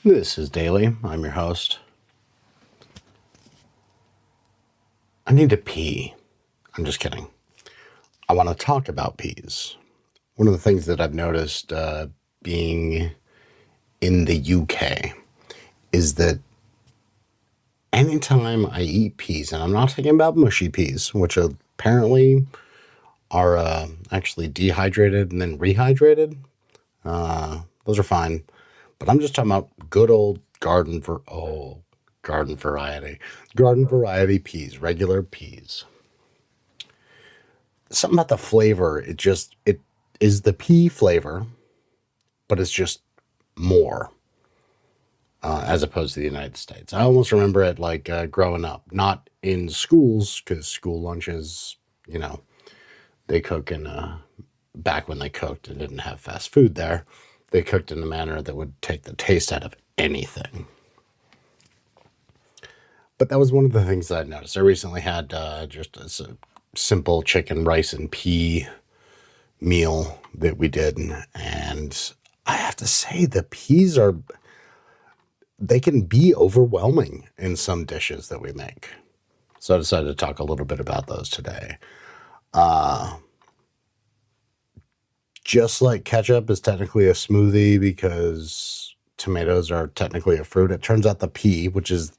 This is Daily. I'm your host. I need to pee. I'm just kidding. I want to talk about peas. One of the things that I've noticed being in the UK is that anytime I eat peas, and I'm not talking about mushy peas, which apparently are actually dehydrated and then rehydrated. Those are fine. But I'm just talking about good old garden variety. Garden variety peas, regular peas. Something about the flavor, it is the pea flavor, but it's just more as opposed to the United States. I almost remember it like growing up, not in schools, because school lunches, you know, they cook in back when they cooked and didn't have fast food there, they cooked in a manner that would take the taste out of anything. But that was one of the things that I noticed. I recently had just a simple chicken, rice, and pea meal that we did. And I have to say, the peas they can be overwhelming in some dishes that we make. So I decided to talk a little bit about those today. Just like ketchup is technically a smoothie because tomatoes are technically a fruit, it turns out the pea, which is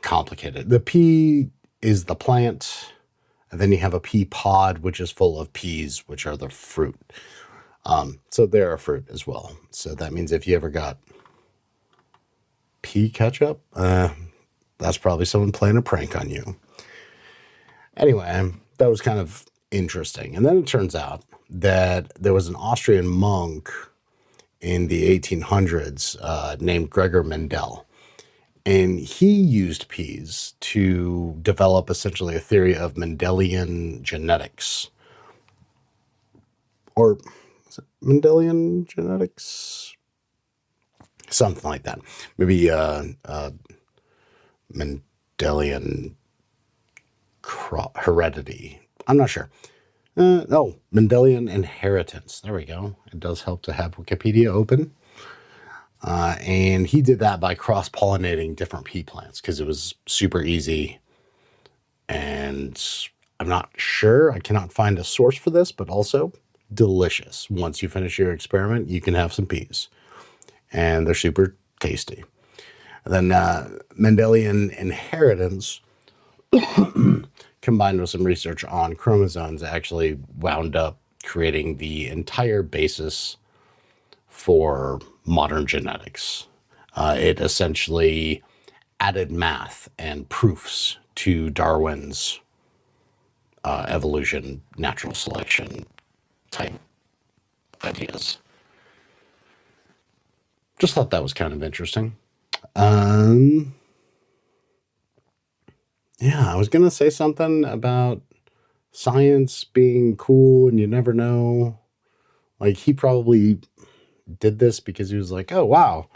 complicated. The pea is the plant, and then you have a pea pod, which is full of peas, which are the fruit. So they're a fruit as well. So that means if you ever got pea ketchup, that's probably someone playing a prank on you. Anyway, that was kind of interesting. And then it turns out that there was an Austrian monk in the 1800s named Gregor Mendel. And he used peas to develop essentially a theory of Mendelian genetics. Or is it Mendelian genetics? Something like that. Maybe Mendelian heredity. I'm not sure. No, Mendelian inheritance. There we go. It does help to have Wikipedia open. And he did that by cross-pollinating different pea plants because it was super easy. And I'm not sure. I cannot find a source for this, but also delicious. Once you finish your experiment, you can have some peas. And they're super tasty. And then Mendelian inheritance combined with some research on chromosomes actually wound up creating the entire basis for modern genetics. It essentially added math and proofs to Darwin's evolution, natural selection type ideas. Just thought that was kind of interesting. Yeah, I was going to say something about science being cool and you never know. Like, he probably did this because he was like, oh, wow,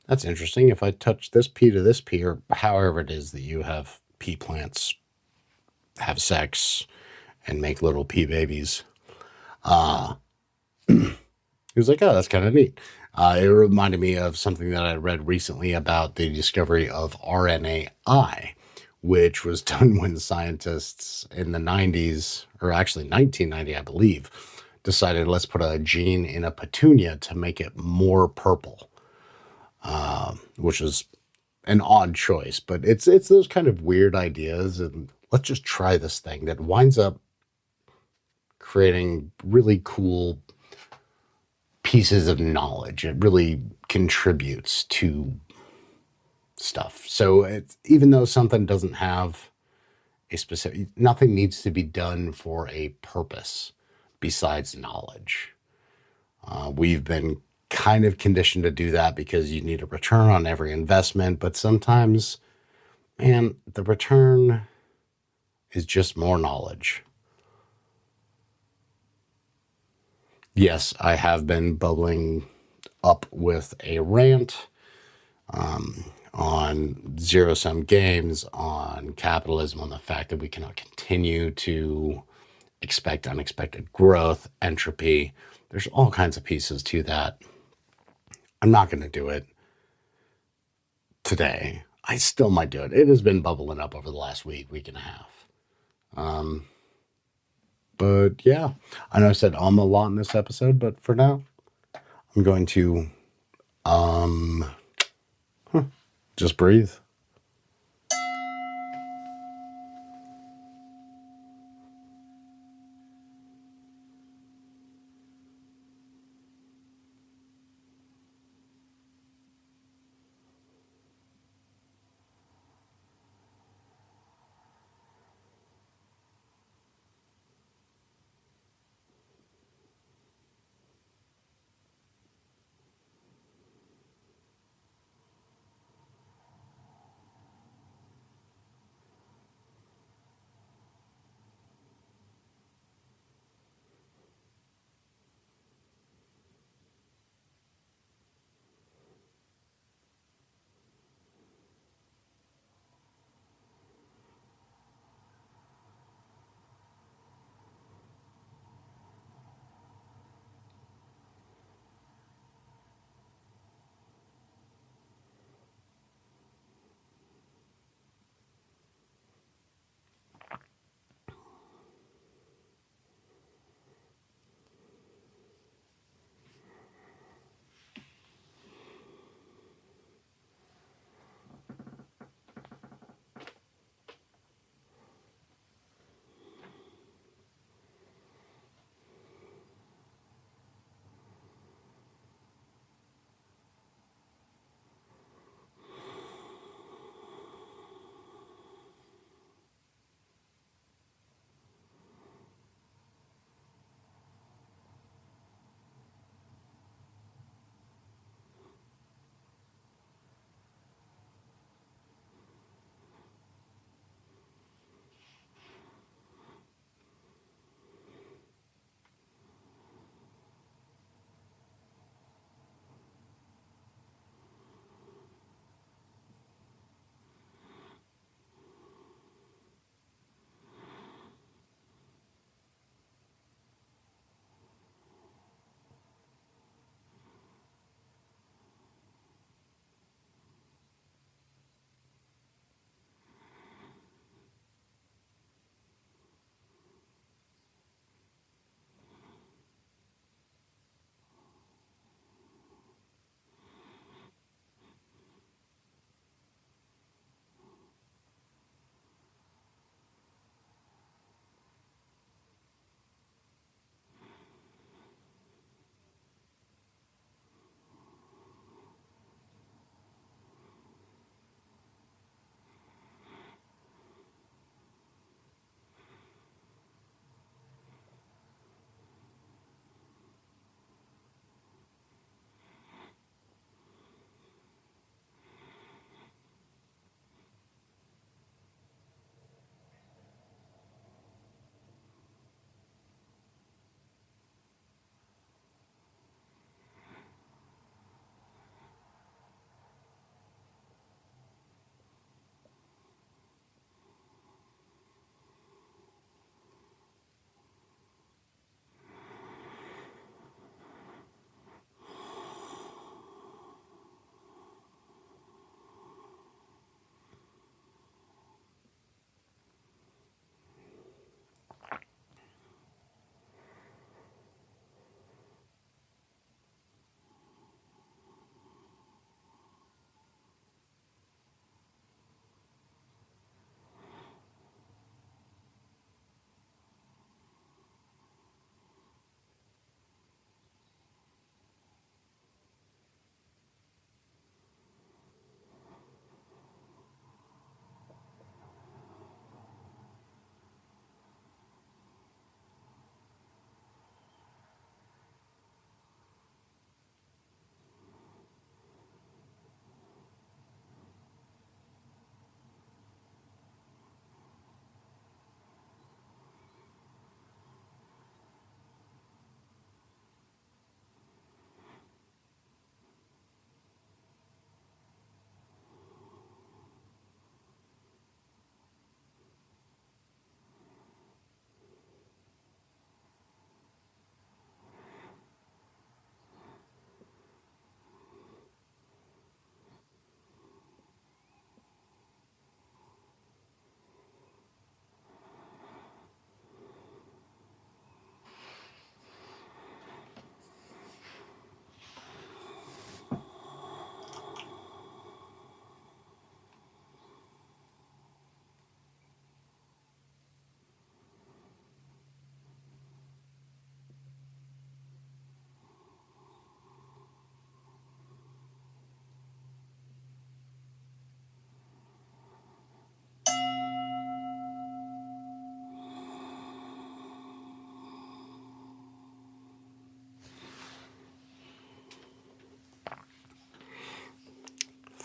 that's interesting. If I touch this pea to this pea, or however it is that you have pea plants have sex and make little pea babies, he was like, oh, that's kind of neat. It reminded me of something that I read recently about the discovery of RNAi, which was done when scientists in the 90s, or actually 1990, I believe, decided let's put a gene in a petunia to make it more purple, which is an odd choice, but it's those kind of weird ideas, and let's just try this thing that winds up creating really cool pieces of knowledge. It really contributes to stuff. So it's, even though something doesn't have a specific, nothing needs to be done for a purpose besides knowledge. We've been kind of conditioned to do that because you need a return on every investment, but sometimes, man, the return is just more knowledge. Yes, I have been bubbling up with a rant on zero sum games, on capitalism, on the fact that we cannot continue to expect unexpected growth, entropy. There's all kinds of pieces to that. I'm not going to do it today. I still might do it. It has been bubbling up over the last week and a half. But yeah, I know I said a lot in this episode, but for now, I'm going to just breathe.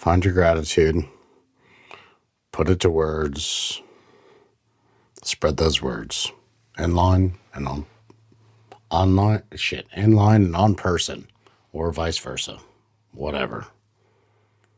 Find your gratitude, put it to words, spread those words in line and on online, in line and on person, or vice versa, whatever.